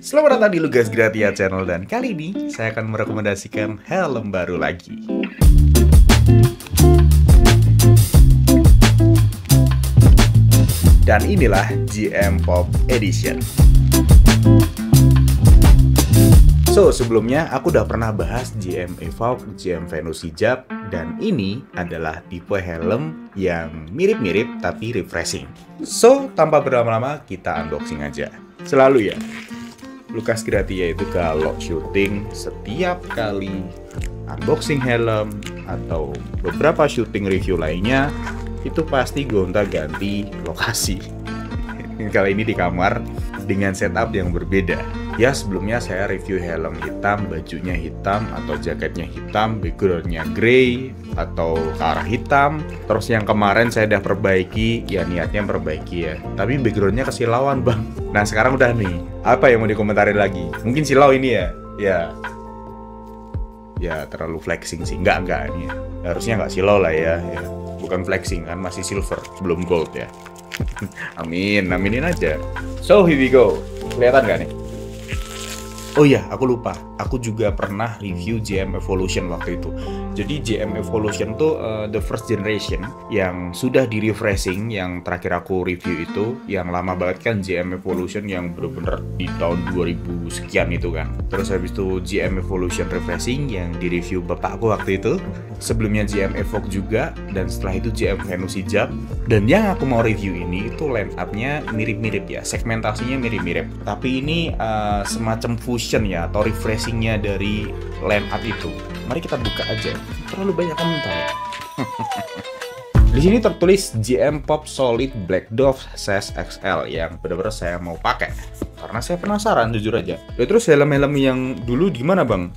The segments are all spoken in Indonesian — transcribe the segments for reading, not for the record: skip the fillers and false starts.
Selamat datang di Lugas Gratia Channel dan kali ini saya akan merekomendasikan helm baru lagi. Dan inilah GM Pop Edition. Sebelumnya aku udah pernah bahas GM Evoque, GM Venus Hijab, dan ini adalah tipe helm yang mirip-mirip tapi refreshing. Tanpa berlama-lama kita unboxing aja. Selalu ya, Lukas Gratia itu kalau syuting setiap kali unboxing helm atau beberapa syuting review lainnya itu pasti gonta-ganti lokasi. Kali ini di kamar dengan setup yang berbeda. Ya, sebelumnya saya review helm hitam, bajunya hitam atau jaketnya hitam, backgroundnya grey atau ke arah hitam. Terus yang kemarin saya udah perbaiki, ya niatnya perbaiki ya, tapi backgroundnya kesilauan bang. Nah sekarang udah nih, apa yang mau dikomentarin lagi? Mungkin silau ini ya terlalu flexing sih, enggak ini ya. Harusnya nggak silau lah ya, bukan flexing kan, masih silver belum gold ya. Aminin aja. So here we go, kelihatan nggak nih? Oh iya, aku lupa. Aku juga pernah review GM Evolution waktu itu. Jadi GM Evolution tuh the first generation yang sudah di refreshing. Yang terakhir aku review itu, yang lama banget kan GM Evolution yang bener-bener di tahun 2000 sekian itu kan. Terus habis itu GM Evolution refreshing yang di review bapakku waktu itu. Sebelumnya GM Evoque juga, dan setelah itu GM Venus Hijab. Dan yang aku mau review ini itu line up-nya mirip-mirip ya, segmentasinya mirip-mirip. Tapi ini semacam fusion ya, atau refreshingnya dari line up itu. Mari kita buka aja. Terlalu banyak komentar ya. Di sini tertulis GM Pop Solid Black Dove Size XL yang benar-benar saya mau pakai karena saya penasaran jujur aja. Ya, terus helm-helm yang dulu gimana bang?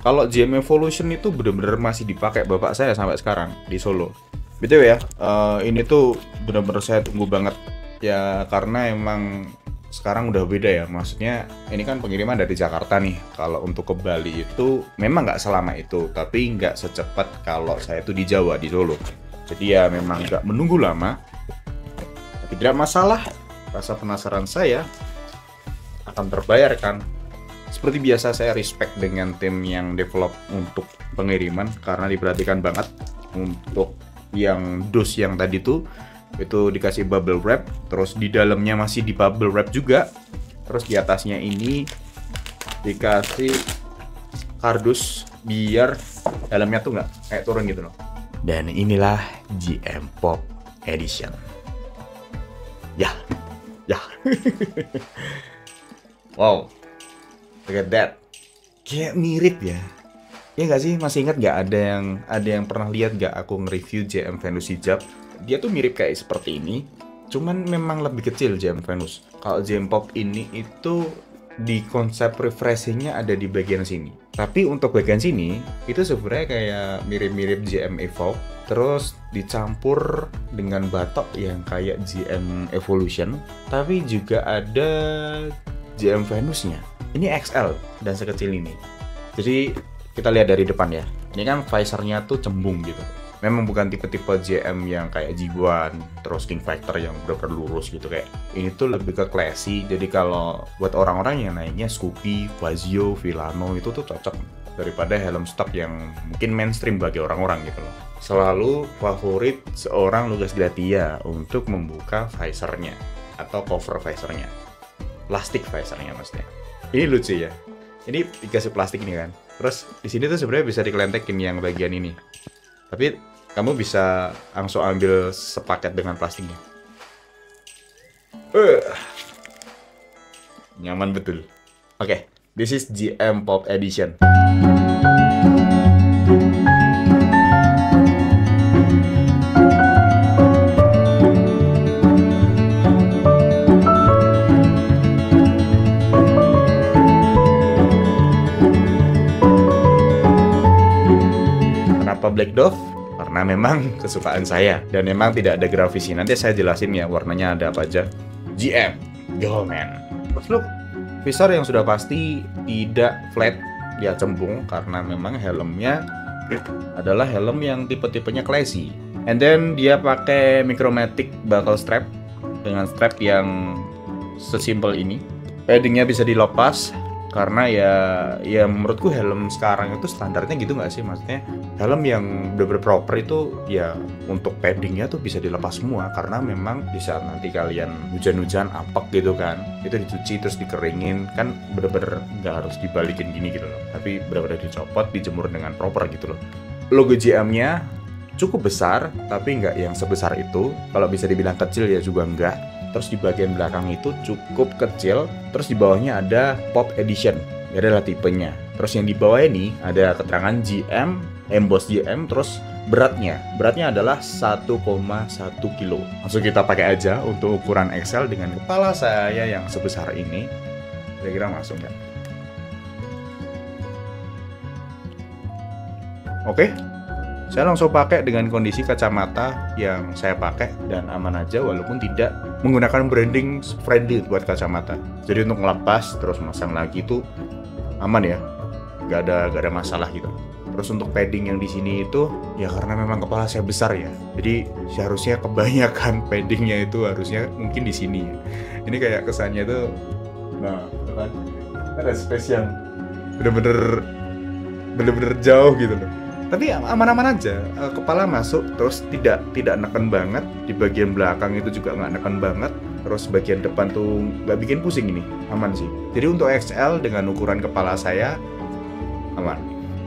Kalau GM Evolution itu benar-benar masih dipakai bapak saya sampai sekarang di Solo. BTW ya, ini tuh benar-benar saya tunggu banget ya, karena emang sekarang udah beda ya. Maksudnya ini kan pengiriman dari Jakarta nih. Kalau untuk ke Bali itu memang nggak selama itu, tapi nggak secepat kalau saya tuh di Jawa, di Solo. Jadi ya memang nggak menunggu lama. Tapi tidak masalah, rasa penasaran saya akan terbayarkan. Seperti biasa saya respect dengan tim yang develop untuk pengiriman karena diperhatikan banget. Untuk yang dos yang tadi tuh itu dikasih bubble wrap, terus di dalamnya masih di bubble wrap juga, terus di atasnya ini dikasih kardus biar dalamnya tuh nggak kayak turun gitu loh. Dan inilah GM Pop Edition. Ya. Wow, look at that. Kayak mirip ya. Ya nggak sih, masih ingat nggak ada yang pernah lihat nggak aku nge-review GM Venus Hijab? Dia tuh mirip kayak seperti ini, cuman memang lebih kecil GM Venus. Kalau GM Pop ini itu di konsep refreshingnya ada di bagian sini. Tapi untuk bagian sini itu sebenarnya kayak mirip-mirip GM Evoque, terus dicampur dengan batok yang kayak GM Evolution, tapi juga ada GM Venusnya. Ini XL dan sekecil ini. Jadi kita lihat dari depan ya. Ini kan visornya tuh cembung gitu. Memang bukan tipe-tipe GM yang kayak G1, terus King Factor yang bener-bener lurus gitu kayak. Ini tuh lebih ke classy. Jadi kalau buat orang-orang yang naiknya Scoopy, Fazio, Villano itu tuh cocok daripada helm stock yang mungkin mainstream bagi orang-orang gitu loh. Selalu favorit seorang Lukas Gratia untuk membuka visornya atau cover visornya. Plastik visornya maksudnya. Ini lucu ya. Ini dikasih plastik ini kan. Terus di sini tuh sebenarnya bisa dikelentekin yang bagian ini. Tapi kamu bisa langsung ambil sepaket dengan plastiknya. Nyaman betul. Oke, this is GM Pop Edition. Black Dove karena memang kesukaan saya dan memang tidak ada grafisnya. Nanti saya jelasin ya warnanya ada apa aja. GM Go man. Terus look, visor yang sudah pasti tidak flat, dia cembung karena memang helmnya adalah helm yang tipe-tipenya classy. And then dia pakai Micromatic buckle strap dengan strap yang sesimpel ini. Paddingnya bisa dilepas karena ya menurutku helm sekarang itu standarnya gitu nggak sih, maksudnya helm yang bener-bener proper itu ya untuk paddingnya tuh bisa dilepas semua, karena memang di saat nanti kalian hujan-hujan apek gitu kan, itu dicuci terus dikeringin kan bener-bener nggak harus dibalikin gini gitu loh, tapi bener-bener dicopot dijemur dengan proper gitu loh. Logo GM-nya cukup besar tapi nggak yang sebesar itu, kalau bisa dibilang kecil ya juga enggak. Terus di bagian belakang itu cukup kecil, terus di bawahnya ada Pop Edition, ini adalah tipenya. Terus yang di bawah ini ada keterangan GM, emboss GM, terus beratnya adalah 1,1 kilo. Langsung kita pakai aja untuk ukuran XL dengan kepala saya yang sebesar ini. Kira-kira masuk nggak? Oke. Saya langsung pakai dengan kondisi kacamata yang saya pakai dan aman aja, walaupun tidak menggunakan branding friendly buat kacamata. Jadi untuk ngelepas terus masang lagi itu aman ya, nggak ada masalah gitu. Terus untuk padding yang di sini itu ya karena memang kepala saya besar ya, jadi seharusnya kebanyakan paddingnya itu harusnya mungkin di sini. Ini kayak kesannya tuh, nah kan ada space yang bener-bener jauh gitu loh. Tapi aman-aman aja, kepala masuk, terus tidak neken banget, di bagian belakang itu juga nggak neken banget, terus bagian depan tuh nggak bikin pusing, ini aman sih. Jadi untuk XL dengan ukuran kepala saya aman.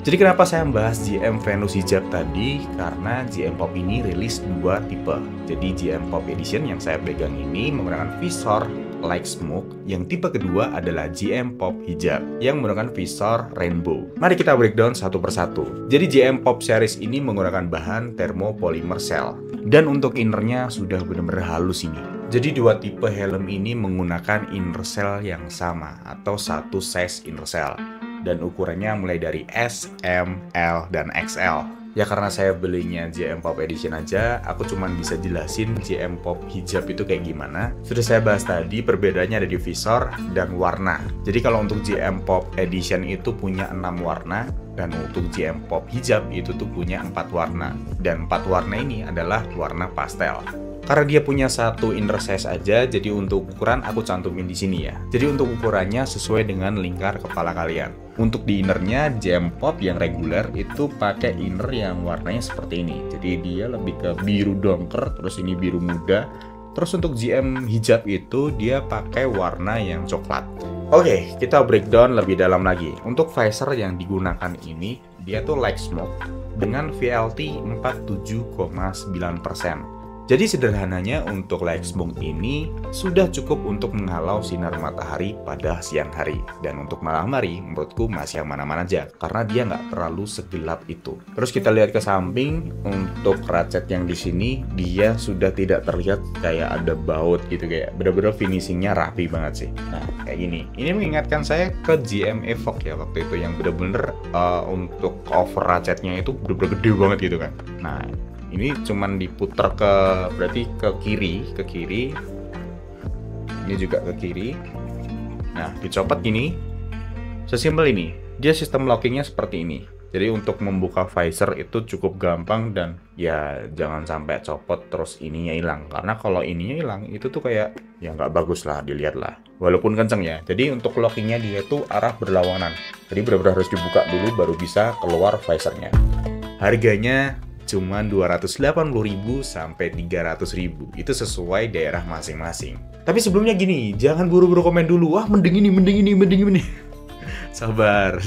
Jadi kenapa saya membahas GM Venus Hijab tadi? Karena GM Pop ini rilis dua tipe. Jadi GM Pop Edition yang saya pegang ini menggunakan visor Like Smoke, yang tipe kedua adalah GM Pop Hijab yang menggunakan visor Rainbow. Mari kita breakdown satu persatu. Jadi GM Pop series ini menggunakan bahan thermopolymer cell, dan untuk innernya sudah benar-benar halus ini. Jadi dua tipe helm ini menggunakan inner cell yang sama atau satu size inner cell, dan ukurannya mulai dari S, M, L, dan XL. Ya karena saya belinya GM Pop Edition aja, aku cuman bisa jelasin GM Pop Hijab itu kayak gimana. Sudah saya bahas tadi, perbedaannya ada di visor dan warna. Jadi kalau untuk GM Pop Edition itu punya 6 warna, dan untuk GM Pop Hijab itu tuh punya 4 warna. Dan 4 warna ini adalah warna pastel. Karena dia punya satu inner size aja, jadi untuk ukuran aku cantumin di sini ya. Jadi untuk ukurannya sesuai dengan lingkar kepala kalian. Untuk di innernya GM Pop yang reguler itu pakai inner yang warnanya seperti ini. Jadi dia lebih ke biru dongker, terus ini biru muda. Terus untuk GM Hijab itu dia pakai warna yang coklat. Oke, kita breakdown lebih dalam lagi. Untuk visor yang digunakan ini, dia tuh Like Smoke dengan VLT 47,9%. Jadi sederhananya untuk Like Smoke ini sudah cukup untuk menghalau sinar matahari pada siang hari. Dan untuk malam hari menurutku masih aman-aman aja, karena dia nggak terlalu segelap itu. Terus kita lihat ke samping, untuk ratchet yang di sini dia sudah tidak terlihat kayak ada baut gitu, kayak bener-bener finishingnya rapi banget sih. Nah kayak gini, ini mengingatkan saya ke GM Evoque ya waktu itu, yang bener-bener untuk cover ratchetnya itu bener-bener gede banget gitu kan. Nah ini cuman diputar berarti ke kiri, ini juga ke kiri. Nah dicopot gini, sesimpel ini. Dia sistem lockingnya seperti ini. Jadi untuk membuka visor itu cukup gampang, dan ya jangan sampai copot terus ininya hilang, karena kalau ininya hilang itu tuh kayak ya nggak bagus lah dilihat lah, walaupun kenceng ya. Jadi untuk lockingnya dia tuh arah berlawanan, jadi benar-benar harus dibuka dulu baru bisa keluar visornya. Harganya cuma 280.000 sampai 300.000. Itu sesuai daerah masing-masing. Tapi sebelumnya gini, jangan buru-buru komen dulu, wah mending ini. Sabar.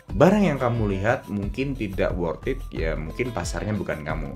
Barang yang kamu lihat mungkin tidak worth it, ya mungkin pasarnya bukan kamu.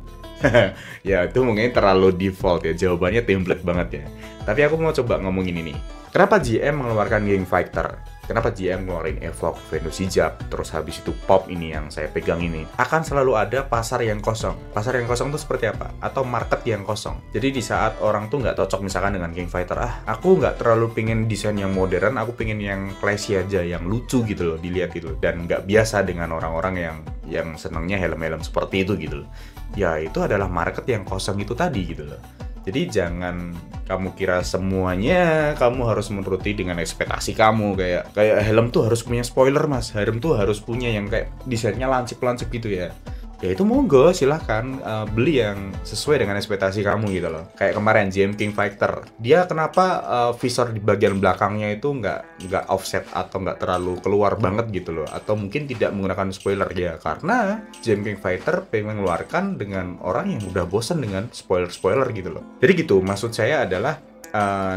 Ya itu mungkin terlalu default ya, jawabannya template banget ya. Tapi aku mau coba ngomongin ini. Kenapa GM mengeluarkan Gang Fighter? Kenapa GM ngeluarin Evoque, Venus Hijab, terus habis itu Pop ini yang saya pegang ini? Akan selalu ada pasar yang kosong. Pasar yang kosong itu seperti apa? Atau market yang kosong. Jadi di saat orang tuh nggak cocok misalkan dengan Gang Fighter, aku nggak terlalu pengen desain yang modern, aku pengen yang classy aja, yang lucu gitu loh, dilihat gitu. Dan nggak biasa dengan orang-orang yang senangnya helm-helm seperti itu gitu loh. Ya itu adalah market yang kosong itu tadi gitu loh. Jadi jangan kamu kira semuanya kamu harus menuruti dengan ekspektasi kamu, kayak helm tuh harus punya spoiler mas, helm tuh harus punya yang kayak desainnya lancip-lancip gitu ya. ya itu monggo silahkan beli yang sesuai dengan ekspektasi kamu gitu loh. Kayak kemarin GM King Fighter, dia kenapa visor di bagian belakangnya itu nggak offset atau nggak terlalu keluar banget gitu loh, atau mungkin tidak menggunakan spoiler ya, karena GM King Fighter pengen mengeluarkan dengan orang yang udah bosan dengan spoiler gitu loh. Jadi gitu, maksud saya adalah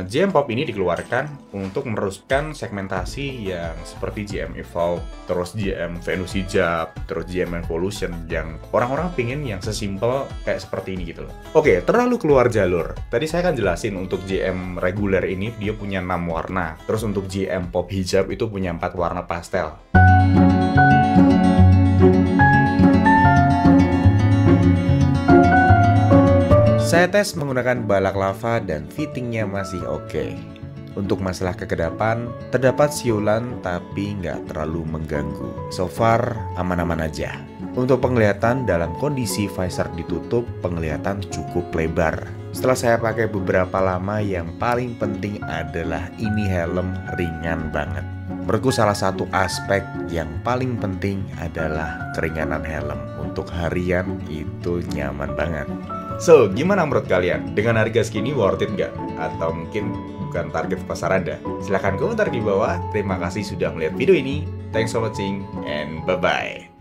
GM Pop ini dikeluarkan untuk meneruskan segmentasi yang seperti GM Evolve, terus GM Venus Hijab, terus GM Evolution, yang orang-orang pingin yang sesimpel kayak seperti ini gitu loh. Oke, terlalu keluar jalur. Tadi saya kan jelasin untuk GM reguler ini dia punya 6 warna, terus untuk GM Pop Hijab itu punya 4 warna pastel. Saya tes menggunakan balak lava dan fittingnya masih oke. Untuk masalah kekedapan, terdapat siulan tapi nggak terlalu mengganggu. So far, aman-aman aja. Untuk penglihatan dalam kondisi visor ditutup, penglihatan cukup lebar. Setelah saya pakai beberapa lama, yang paling penting adalah ini helm ringan banget. Menurutku salah satu aspek yang paling penting adalah keringanan helm. Untuk harian itu nyaman banget. So, gimana menurut kalian? Dengan harga segini worth it nggak? Atau mungkin bukan target pasar Anda? Silahkan komentar di bawah. Terima kasih sudah melihat video ini. Thanks for watching and bye-bye.